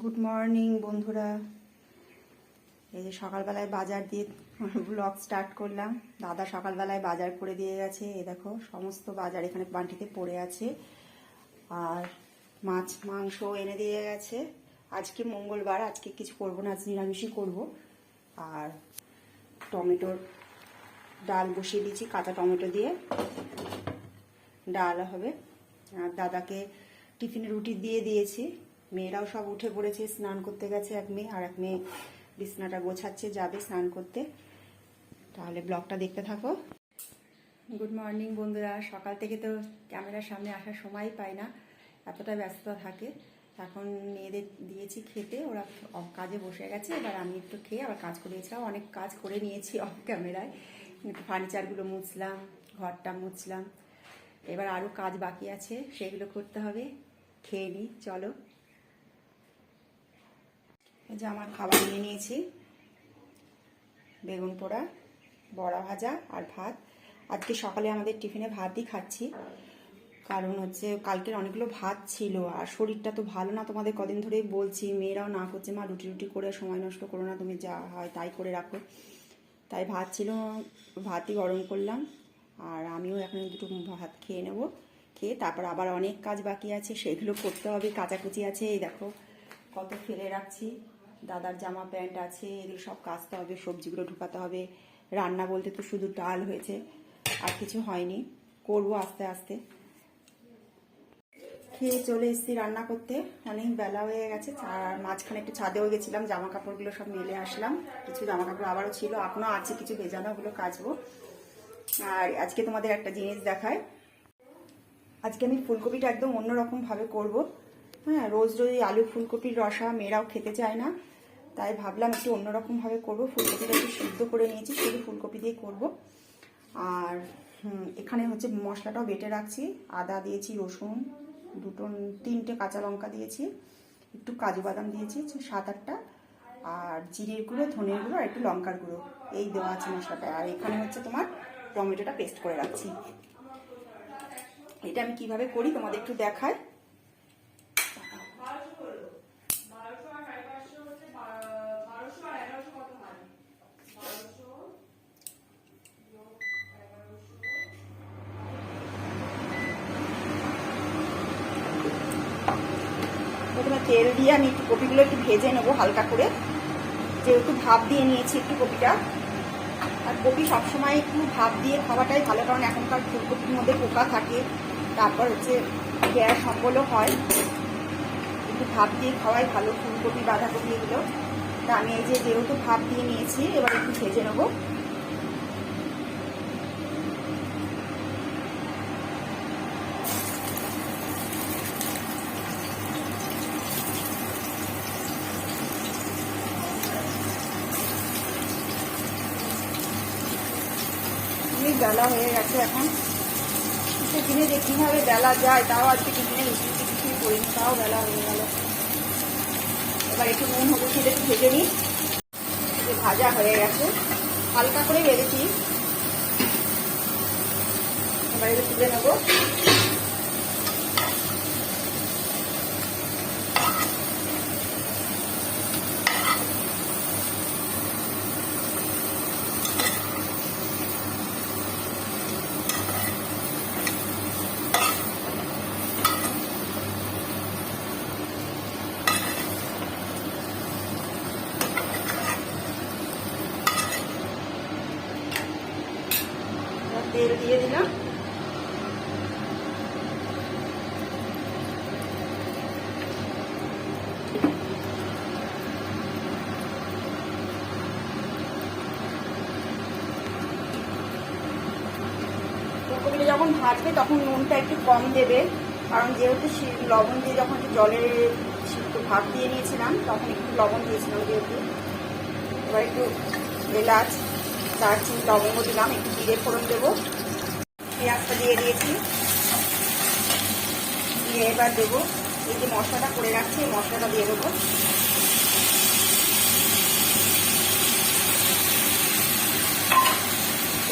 Good morning বন্ধুরা। এই যে সকালবেলায় বাজার দিয়ে ব্লগ স্টার্ট করলাম। দাদা সকালবেলায় বাজার করে দিয়ে গেছে। এই দেখো সমস্ত বাজার এখানে বান্টিতে পড়ে আছে। আর মাছ মাংস এনে দিয়ে গেছে। আজকে মঙ্গলবার, আজকে কিছু করবো না, আজ নিরামিষই করবো। আর টমেটোর ডাল বসিয়ে দিয়েছি, কাঁচা টমেটো দিয়ে ডাল হবে। আর দাদাকে টিফিনে রুটি দিয়ে দিয়েছি। মেয়েরাও সব উঠে পড়েছে, স্নান করতে গেছে এক মেয়ে, আর এক মেয়ে বিছনাটা গোছাচ্ছে, যাবে স্নান করতে। তাহলে ব্লগটা দেখতে থাকো। গুড মর্নিং বন্ধুরা। সকাল থেকে তো ক্যামেরার সামনে আসার সময় পাই না, এতটা ব্যস্ততা থাকে। এখন মেয়েদের দিয়েছি খেতে, ওরা কাজে বসে গেছে। এবার আমি একটু খেয়ে আবার কাজ করেছিলাম, অনেক কাজ করে নিয়েছি অফ ক্যামেরায়। ফার্নিচারগুলো মুছলাম, ঘরটা মুছলাম। এবার আরও কাজ বাকি আছে, সেগুলো করতে হবে। খেয়ে নিই, চলো। এই যে আমার খাবার নিয়ে নিয়েছি, বেগুন পোড়া, বড়া ভাজা আর ভাত। আজকে সকালে আমাদের টিফিনে ভাতই খাচ্ছি, কারণ হচ্ছে কালকের অনেকগুলো ভাত ছিল। আর শরীরটা তো ভালো না, তোমাদের কদিন ধরেই বলছি। মেয়েরাও না করছে, মা রুটি রুটি করে সময় নষ্ট করো না, তুমি যা হয় তাই করে রাখো। তাই ভাত ছিল, ভাতই গরম করলাম। আর আমিও এখন দুটো ভাত খেয়ে নেব। খেয়ে তারপর আবার অনেক কাজ বাকি আছে, সেগুলো করতে হবে। কাচাকুচি আছে, এই দেখো কত ফেলে রাখছি। দাদার জামা প্যান্ট আছে, এগুলো সব কাচতে হবে, সবজিগুলো ঢুকাতে হবে। রান্না বলতে তো শুধু ডাল হয়েছে, আর কিছু হয়নি, করব আস্তে আস্তে। খেয়ে চলে এসেছি রান্না করতে, অনেক বেলা হয়ে গেছে। আর মাঝখানে একটু ছাদেও গেছিলাম, জামা কাপড়গুলো সব মেলে আসলাম। কিছু জামা কাপড় আবারও ছিল, এখনও আছে কিছু ভেজানো, ওগুলো কাচবো। আর আজকে তোমাদের একটা জিনিস দেখায়। আজকে আমি ফুলকপিটা একদম অন্যরকমভাবে করব। হ্যাঁ, রোজ রোজ আলু ফুলকপির রসা মেয়েরাও খেতে চায় না, তাই ভাবলাম একটু অন্যরকমভাবে করব। ফুলকপিটা একটু সিদ্ধ করে নিয়েছি, শুধু ফুলকপি দিয়ে করব। আর এখানে হচ্ছে মশলাটাও বেটে রাখছি। আদা দিয়েছি, রসুন, তিনটে কাঁচা লঙ্কা দিয়েছি, একটু কাজু বাদাম দিয়েছি 7-8টা, আর জিরের গুঁড়ো, ধনের গুঁড়ো আর একটু লঙ্কার গুঁড়ো, এই দেওয়া আছে মশলাটা। আর এখানে হচ্ছে তোমার টমেটোটা পেস্ট করে রাখছি। এটা আমি কিভাবে করি তোমাদের একটু দেখাই। প্রথমে তেল দিয়ে আমি একটু কপিগুলো একটু ভেজে নেবো হালকা করে, যেহেতু ভাপ দিয়ে নিয়েছি একটু কপিটা। আর কপি সবসময় একটু ভাপ দিয়ে খাওয়াটাই ভালো, কারণ এখনকার ফুলকপির মধ্যে পোকা থাকে, তারপর হচ্ছে গ্যাস অম্বলও হয়। একটু ভাপ দিয়ে খাওয়াই ভালো, ফুলকপি বাঁধাকপি এগুলো। তা আমি এই যে যেহেতু ভাপ দিয়ে নিয়েছি, এবার একটু ভেজে নেবো। বেলা হয়ে গেছে এখন, টিফিনে যে কীভাবে বেলা যায়, তাও আজকে টিফিনে কিছুই করিনি, তাও বেলা হয়ে গেল। এবার একটু নুন হলুদ দিয়ে একটু ভেজে নিই। ভাজা হয়ে গেছে, হালকা করে ভেজেছি। এবার একটু তুলে নেবো। তেল দিয়ে দিলাম। ফুলকপিটা যখন ভাজবে তখন নুনটা একটু কম দেবে, কারণ যেহেতু লবণ দিয়ে যখন জলে সিদ্ধ ভাত দিয়ে নিয়েছিলাম, তখন একটু লবণ দিয়েছিলাম যেহেতু। এবার একটু এলাচ, দারচিনি, লবঙ্গ দিলাম, একটু জিরে ফোড়ন দেবো। পেঁয়াজটা দিয়ে দিয়েছি, দিয়ে এবার দেবো এই যে মশলাটা করে রাখছি, এই মশলাটা দিয়ে দেবো।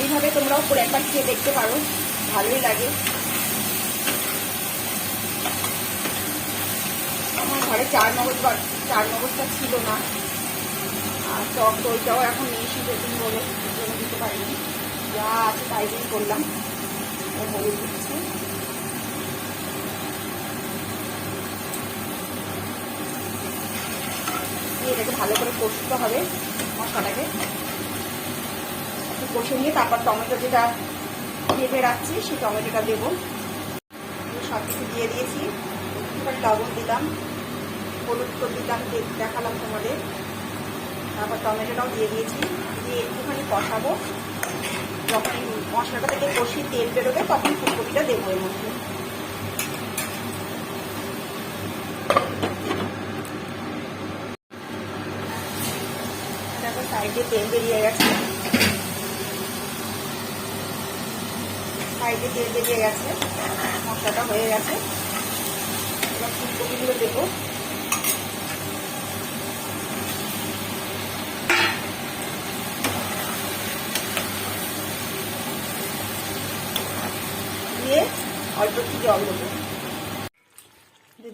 এইভাবে তোমরাও করে একবার খেয়ে দেখতে পারো, ভালোই লাগে। আমার ঘরে চার মগজটা ছিল না, আর টক দইটাও এখন নেই শীতের বলে জন্য দিতে পারিনি, যা আছে তাই দিয়ে করলাম। হলুদ দিচ্ছি, এটাকে ভালো করে কষতে হবে, মশলাটাকে একটু কষে নিয়ে তারপর টমেটো যেটা ভেজে রাখছি সেই টমেটোটা দেবো। সব কিছু দিয়ে দিয়েছি, একটুখানি লবণ দিলাম, হলুদ করে দিলাম, দেখালাম তোমাদের। তারপর টমেটোটাও দিয়ে দিয়েছি, দিয়ে একটুখানি কষাবো। যখন মশলাটা থেকে কষিয়ে তেল বেরোবে তখন ফুলকপিটা দেবো এর মধ্যে। তারপর সাইডে তেল বেরিয়ে গেছে, মশলাটা হয়ে গেছে। এবার ফুলকপিগুলো দেবো, দিয়ে অল্প একটু জল দেবো,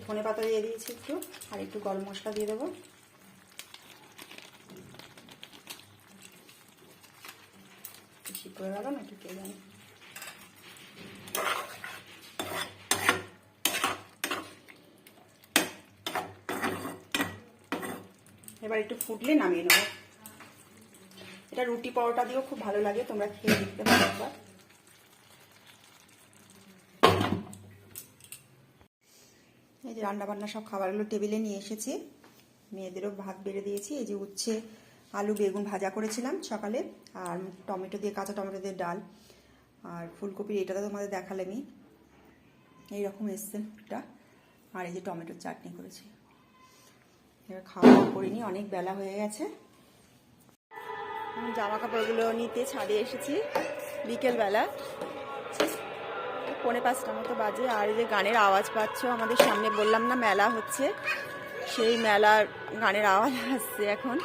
ধনে পাতা দিয়ে দিয়েছি একটু, আর একটু গরম মশলা দিয়ে দেবো। বেশি করে গেল না, ঠিক জানি। এবার একটু ফুটলে নামিয়ে নেবো। এটা রুটি পরোটা দিয়েও খুব ভালো লাগে, তোমরা খেয়ে দেখতে পারো একবার। এই যে রান্নাবান্না সব খাবারগুলো টেবিলে নিয়ে এসেছি, মেয়েদেরও ভাত বেড়ে দিয়েছি। এই যে উচ্ছে আলু বেগুন ভাজা করেছিলাম সকালে, আর টমেটো দিয়ে কাঁচা টমেটো দিয়ে ডাল, আর ফুলকপির এটা তো তোমাদের দেখালামই, এইরকম এসছে এটা। আর এই যে টমেটোর চাটনি করেছি। এবার খাওয়া দাওয়া করিনি, অনেক বেলা হয়ে গেছে। জামা কাপড়গুলো নিতে ছাদে এসেছি বিকেলবেলা, 4:45 মতো বাজে। আর এই যে গানের আওয়াজ পাচ্ছ, আমাদের সামনে বললাম না মেলা হচ্ছে, সেই মেলার গানের আওয়াজ আসছে। এখন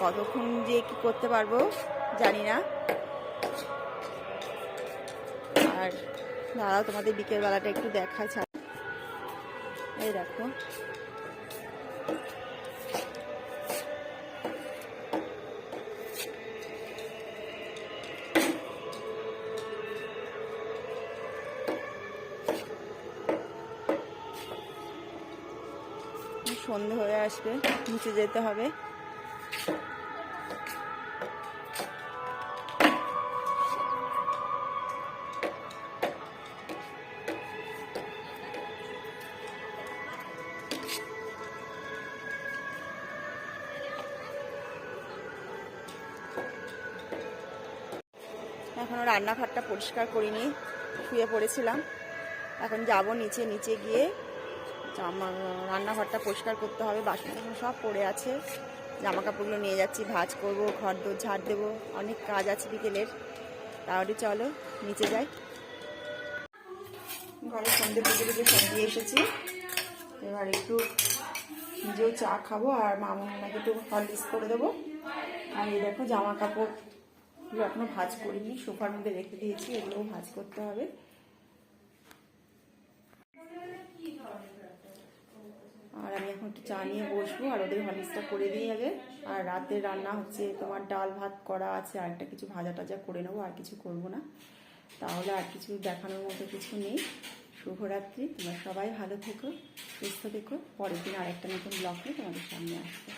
কতক্ষণ যে কি করতে পারবো জানি না। আর দাঁড়াও তোমাদের বিকেলবেলাটা একটু দেখায়। এই দেখো, সন্ধে হয়ে আসবে, নিচে যেতে হবে। এখনো রান্নাঘরটা পরিষ্কার করিনি, শুয়ে পড়েছিলাম। এখন যাব নিচে গিয়ে রান্নাঘরটা পরিষ্কার করতে হবে। বাসন সব পড়ে আছে, জামা কাপড়গুলো নিয়ে যাচ্ছি, ভাঁজ করবো, ঘর দোর ঝাড় দেবো, অনেক কাজ আছে বিকেলের। তাহলে চলো নিচে যাই। ঘরে সন্ধ্যে পুজো সন্ধ্যে এসেছি, এবার একটু নিজেও চা খাবো, আর মামুনাকে একটু হরলিক্স করে দেবো। আর এই দেখো জামা কাপড়গুলো এখনো ভাঁজ করিনি, সোফার মধ্যে রেখে দিয়েছি, এগুলোও ভাঁজ করতে হবে। আর আমি এখন একটু চা নিয়ে বসবো, আর ওদের হরলিক্সটা করে দিয়ে আগে। আর রাতের রান্না হচ্ছে তোমার ডাল ভাত করা আছে, আর একটা কিছু ভাজা টাজা করে নেবো, আর কিছু করবো না। তাহলে আর কিছু দেখানোর মতো কিছু নেই। শুভরাত্রি, তোমরা সবাই ভালো থেকো, সুস্থ থেকো। পরের দিন আরেকটা নতুন ব্লগ নিয়ে তোমাদের সামনে আসবে।